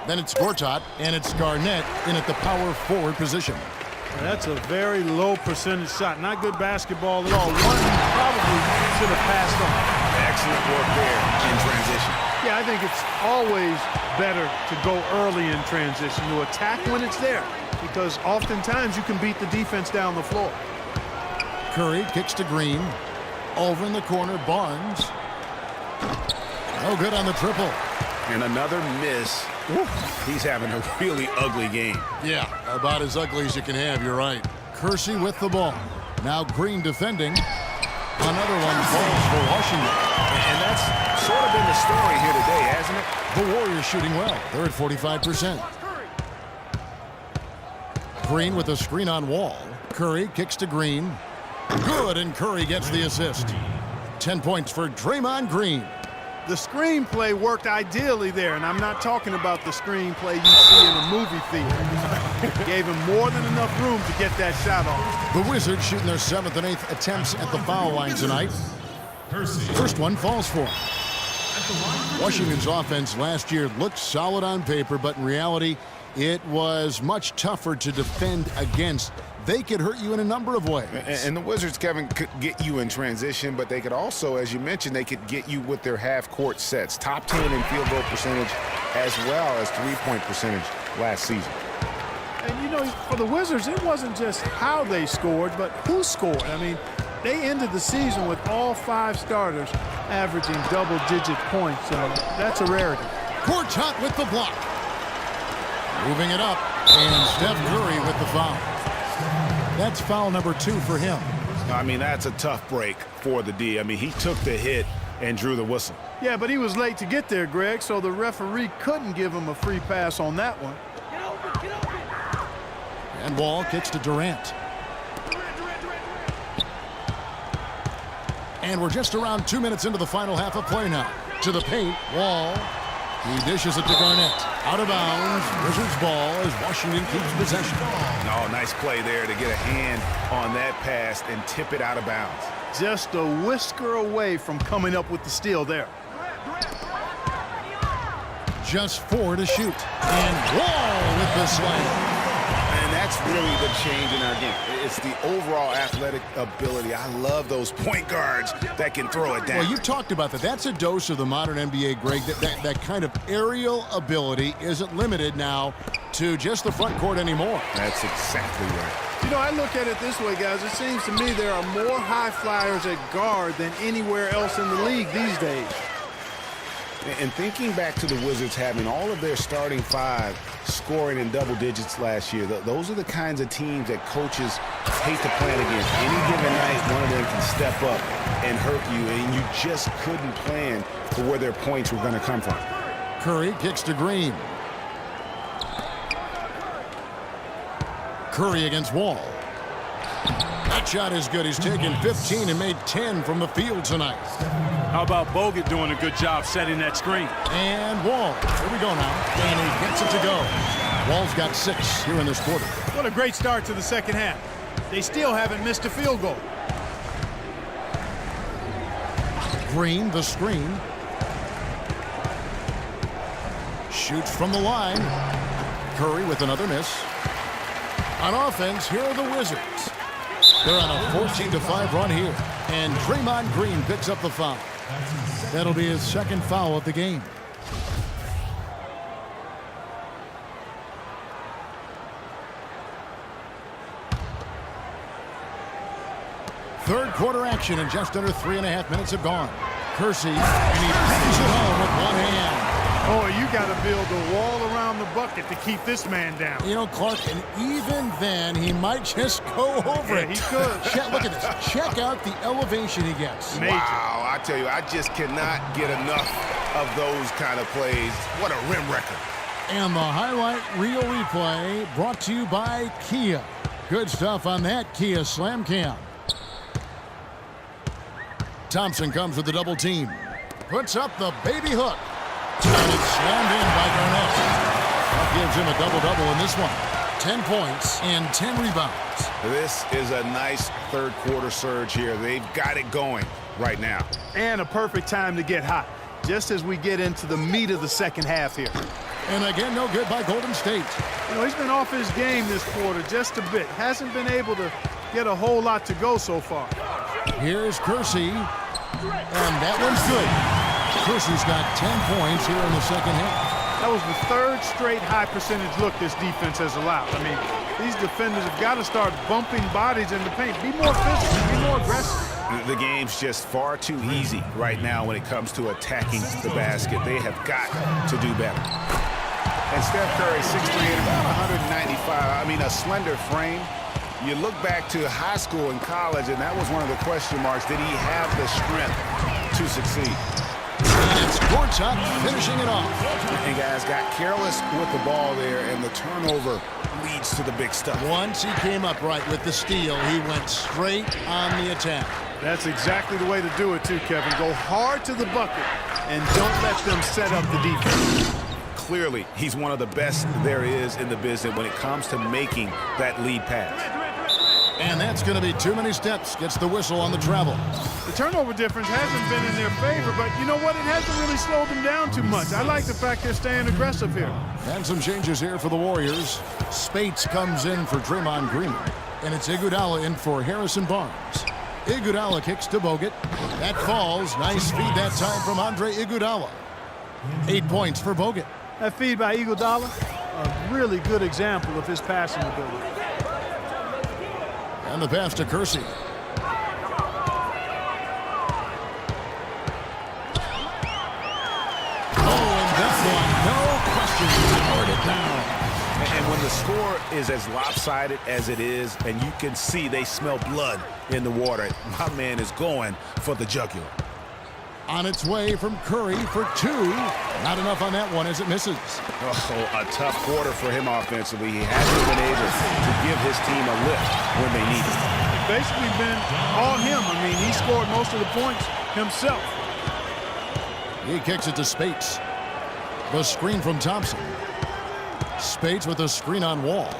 Then it's Gortat, and it's Garnett in at the power forward position. That's a very low percentage shot. Not good basketball at all. One he probably should have passed on. Excellent work there in transition. Yeah, I think it's always better to go early in transition, to attack when it's there, because oftentimes you can beat the defense down the floor. Curry kicks to Green. Over in the corner, Barnes. No good on the triple. And another miss. He's having a really ugly game. Yeah, about as ugly as you can have, you're right. Kersey with the ball. Now Green defending. Another one falls for Washington. And that's sort of been the story here today, hasn't it? The Warriors shooting well. They're at 45%. Green with a screen on Wall. Curry kicks to Green. Good, and Curry gets the assist. 10 points for Draymond Green. The screenplay worked ideally there, and I'm not talking about the screenplay you see in a movie theater. Gave him more than enough room to get that shot off. The Wizards shooting their 7th and 8th attempts at the foul line tonight. First one falls for him. Washington's offense last year looked solid on paper, but in reality, it was much tougher to defend against. They could hurt you in a number of ways. And the Wizards, Kevin, could get you in transition, but they could also, as you mentioned, they could get you with their half-court sets. Top 10 in field goal percentage as well as three-point percentage last season. And, you know, for the Wizards, it wasn't just how they scored, but who scored. I mean, they ended the season with all 5 starters averaging double-digit points. That's a rarity. Gortat with the block. Moving it up, and Steph Curry with the foul. That's foul number 2 for him. I mean, that's a tough break for the D. I mean, he took the hit and drew the whistle. Yeah, but he was late to get there, Greg, so the referee couldn't give him a free pass on that one. And Wall kicks to Durant. And we're just around 2 minutes into the final half of play now. To the paint, Wall. He dishes it to Garnett. Out of bounds. Wizards ball as Washington keeps possession. Oh, nice play there to get a hand on that pass and tip it out of bounds. Just a whisker away from coming up with the steal there. Just 4 to shoot. And Wall with the slam. And that's really the change in our game. It's the overall athletic ability. I love those point guards that can throw it down. Well, you talked about that. That's a dose of the modern NBA, Greg. That kind of aerial ability isn't limited now to just the front court anymore. That's exactly right. You know, I look at it this way, guys. It seems to me there are more high flyers at guard than anywhere else in the league these days. And thinking back to the Wizards having all of their starting 5 scoring in double digits last year, those are the kinds of teams that coaches hate to plan against. Any given night, one of them can step up and hurt you, and you just couldn't plan for where their points were going to come from. Curry kicks to Green. Curry against Wall. That shot is good. He's taken 15 and made 10 from the field tonight. How about Bogut doing a good job setting that screen? And Wall. Here we go now. And he gets it to go. Wall's got 6 here in this quarter. What a great start to the second half. They still haven't missed a field goal. Green, the screen. Shoots from the line. Curry with another miss. On offense, here are the Wizards. They're on a 14-5 run here. And Draymond Green picks up the foul. That'll be his 2nd foul of the game. Third quarter action, and just under 3.5 minutes have gone. Kersey, and he brings it home with one hand. Oh, you got to build a wall around the bucket to keep this man down. You know, Clark, and even then, he might just go over it. He could. Look at this. Check out the elevation he gets. Major. Wow, I tell you, I just cannot get enough of those kind of plays. What a rim record. And the highlight reel replay brought to you by Kia. Good stuff on that Kia Slam Cam. Thompson comes with the double team. Puts up the baby hook. And it's slammed in by Garnett. That gives him a double-double in this one. 10 points and 10 rebounds. This is a nice third quarter surge here. They've got it going right now. And a perfect time to get hot, just as we get into the meat of the second half here. And again, no good by Golden State. You know, he's been off his game this quarter just a bit. Hasn't been able to get a whole lot to go so far. Here's Kersey, and that one's good. Kersey's got 10 points here in the second half. That was the third straight high percentage look this defense has allowed. I mean, these defenders have got to start bumping bodies in the paint. Be more physical, be more aggressive. The game's just far too easy right now when it comes to attacking the basket. They have got to do better. And Steph Curry, 6'3", and about 195. I mean, a slender frame. You look back to high school and college, and that was one of the question marks. Did he have the strength to succeed? And it's Gortat finishing it off. And guys got careless with the ball there, and the turnover leads to the big stuff. Once he came up right with the steal, he went straight on the attack. That's exactly the way to do it, too, Kevin. Go hard to the bucket and don't let them set up the defense. Clearly, he's one of the best there is in the business when it comes to making that lead pass. And that's going to be too many steps. Gets the whistle on the travel. The turnover difference hasn't been in their favor, but you know what? It hasn't really slowed them down too much. I like the fact they're staying aggressive here. And some changes here for the Warriors. Spates comes in for Draymond Green, and it's Iguodala in for Harrison Barnes. Iguodala kicks to Bogut. That falls. Nice feed that time from Andre Iguodala. 8 points for Bogut. That feed by Iguodala, a really good example of his passing ability. And the pass to Kersey. Oh, and that one, no question, scored it down. And when the score is as lopsided as it is, and you can see they smell blood in the water, my man is going for the jugular. On its way from Curry for two. Not enough on that one as it misses. Oh, a tough quarter for him offensively. He hasn't been able to give his team a lift when they need it. It's basically been all him. I mean, he scored most of the points himself. He kicks it to Spates. The screen from Thompson. Spates with a screen on Wall.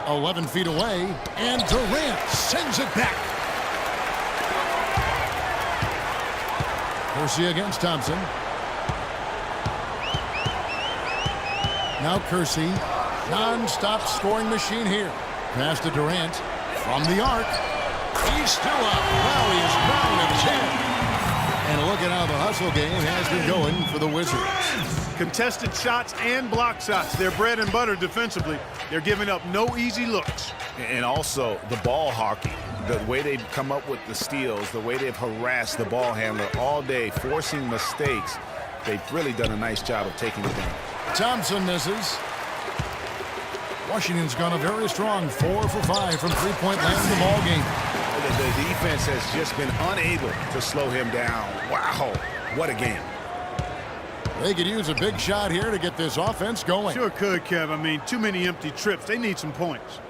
11 feet away, and Durant sends it back. Kersey against Thompson. Now Kersey, non-stop scoring machine here. Pass to Durant from the arc. He's still up. Now he is down to 10. And look at how the hustle game has been going for the Wizards. Contested shots and block shots. They're bread and butter defensively. They're giving up no easy looks. And also the ball hockey. The way they've come up with the steals, the way they've harassed the ball handler all day, forcing mistakes. They've really done a nice job of taking it down. Thompson misses. Washington's gone a very strong 4 for 5 from three-point land in the ball game. The defense has just been unable to slow him down. Wow, what a game. They could use a big shot here to get this offense going. Sure could, Kev. I mean, too many empty trips. They need some points.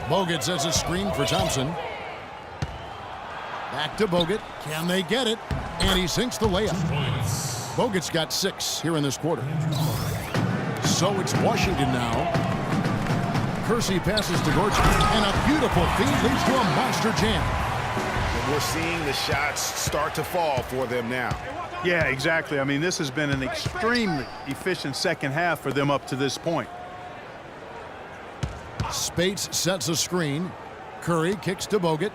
Bogut sets a screen for Thompson. Back to Bogut. Can they get it? And he sinks the layup. Bogut's got 6 here in this quarter. So it's Washington now. Kersey passes to Gortat, and a beautiful feed leads to a monster jam. We're seeing the shots start to fall for them now. Yeah, exactly. I mean, this has been an extremely efficient second half for them up to this point. Spates sets a screen. Curry kicks to Bogut.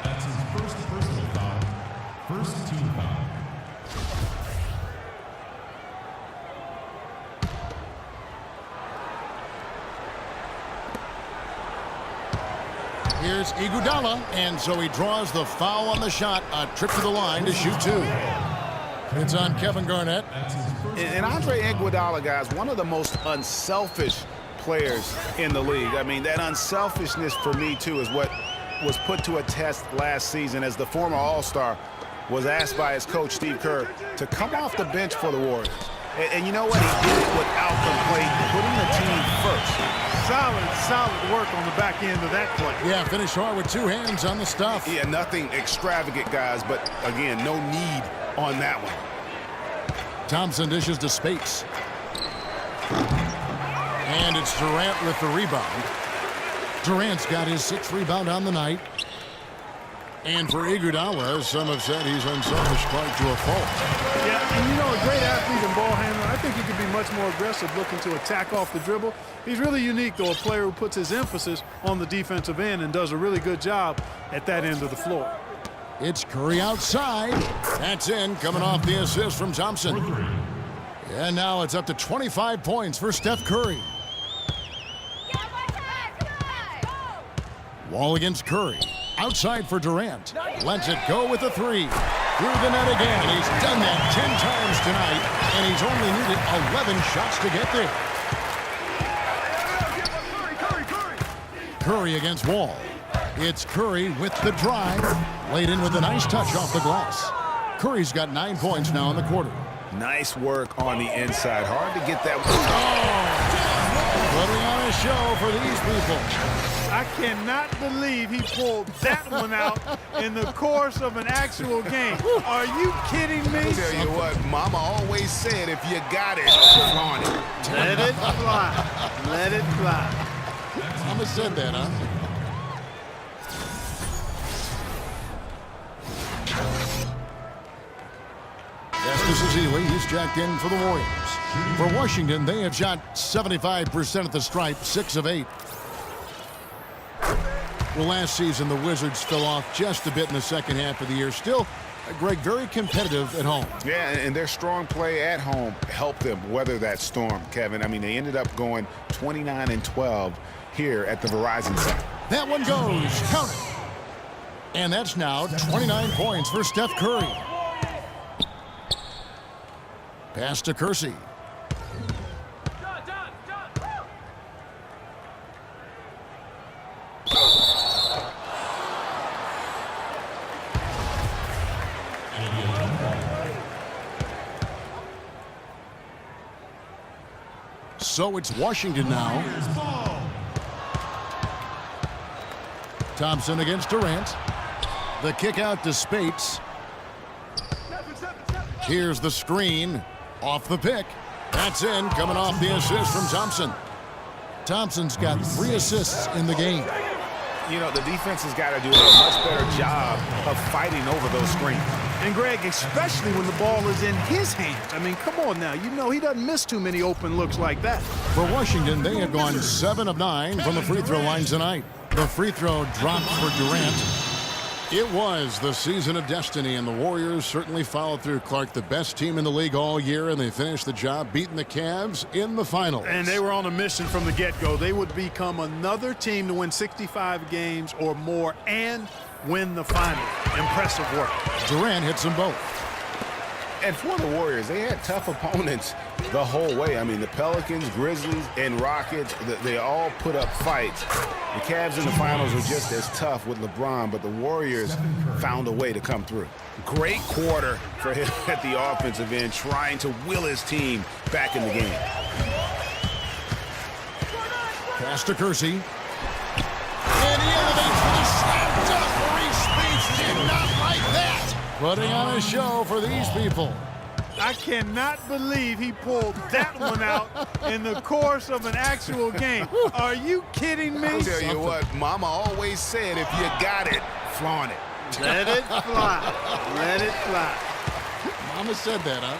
That's his first personal foul. First team foul. Here's Iguodala, and so he draws the foul on the shot. A trip to the line to shoot 2. It's on Kevin Garnett. And Andre Iguodala, guys, one of the most unselfish players in the league. I mean, that unselfishness for me, too, is what was put to a test last season as the former All-Star was asked by his coach, Steve Kerr, to come off the bench for the Warriors. And you know what? He did it without complaint, putting the team first. Solid work on the back end of that play. Yeah, finish hard with 2 hands on the stuff. Yeah, nothing extravagant, guys, but, again, no need on that one. Thompson dishes to Spates. And it's Durant with the rebound. Durant's got his 6th rebound on the night. And for Iguodala, some have said he's unselfish quite to a fault. Yeah, and you know, a great athlete and ball handler, I think he could be much more aggressive looking to attack off the dribble. He's really unique, though, a player who puts his emphasis on the defensive end and does a really good job at that end of the floor. It's Curry outside. That's in, coming off the assist from Thompson. And now it's up to 25 points for Steph Curry. Wall against Curry. Outside for Durant. Lets it go with the three. Through the net again. He's done that 10 times tonight, and he's only needed 11 shots to get there. Curry against Wall. It's Curry with the drive. Laid in with a nice touch off the glass. Curry's got 9 points now in the quarter. Nice work on the inside. Hard to get that. Putting on a show for these people. I cannot believe he pulled that one out in the course of an actual game. Are you kidding me? I tell you what, Mama always said, if you got it, flaunt it. Let it fly. Let it fly. Mama said that, huh? Estes Ezeli, he's jacked in for the Warriors. For Washington, they have shot 75% at the stripe, 6 of 8. Well, last season, the Wizards fell off just a bit in the second half of the year. Still, Greg, very competitive at home. Yeah, and their strong play at home helped them weather that storm, Kevin. I mean, they ended up going 29-12 here at the Verizon Center. That one goes. Count it. And that's now 29 points for Steph Curry. Pass to Kersey. So it's Washington now. Thompson against Durant. The kick out to Spates. Here's the screen. Off the pick. That's in, coming off the assist from Thompson. Thompson's got 3 assists in the game. You know, the defense has got to do a much better job of fighting over those screens. And, Greg, especially when the ball is in his hands. I mean, come on now. You know he doesn't miss too many open looks like that. For Washington, they have gone 7 of 9 from the free throw line tonight. The free throw dropped for Durant. It was the season of destiny, and the Warriors certainly followed through. Clark, the best team in the league all year, and they finished the job beating the Cavs in the finals. And they were on a mission from the get-go. They would become another team to win 65 games or more and win the final. Impressive work. Durant hits them both. And for the Warriors, they had tough opponents the whole way. I mean, the Pelicans, Grizzlies, and Rockets, they all put up fights. The Cavs in the finals were just as tough with LeBron, but the Warriors found a way to come through. Great quarter for him at the offensive end, trying to will his team back in the game. Pass to Kersey. And he elevates for the slam dunk. Maurice Spates did not like that. Putting on a show for these people. I cannot believe he pulled that one out in the course of an actual game. Are you kidding me? I tell you what, Mama always said, if you got it, flaunt it. Let it fly. Let it fly. Mama said that, huh?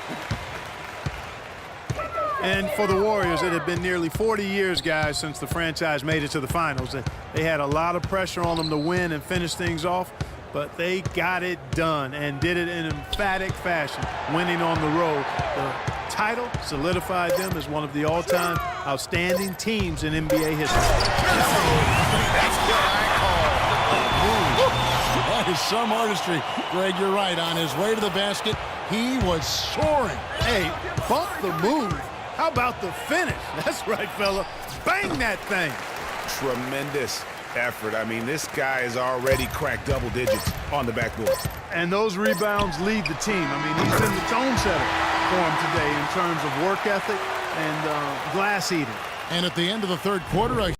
And for the Warriors, it had been nearly 40 years, guys, since the franchise made it to the finals. They had a lot of pressure on them to win and finish things off, but they got it done and did it in emphatic fashion, winning on the road. The title solidified them as one of the all-time outstanding teams in NBA history. That's what I That is some artistry. Greg, you're right. On his way to the basket, he was soaring. Hey, bump the move. How about the finish? That's right, fella. Bang that thing. Tremendous effort. I mean, this guy has already cracked double digits on the backboard. And those rebounds lead the team. I mean, he's been the tone setter for him today in terms of work ethic and glass eating. And at the end of the third quarter,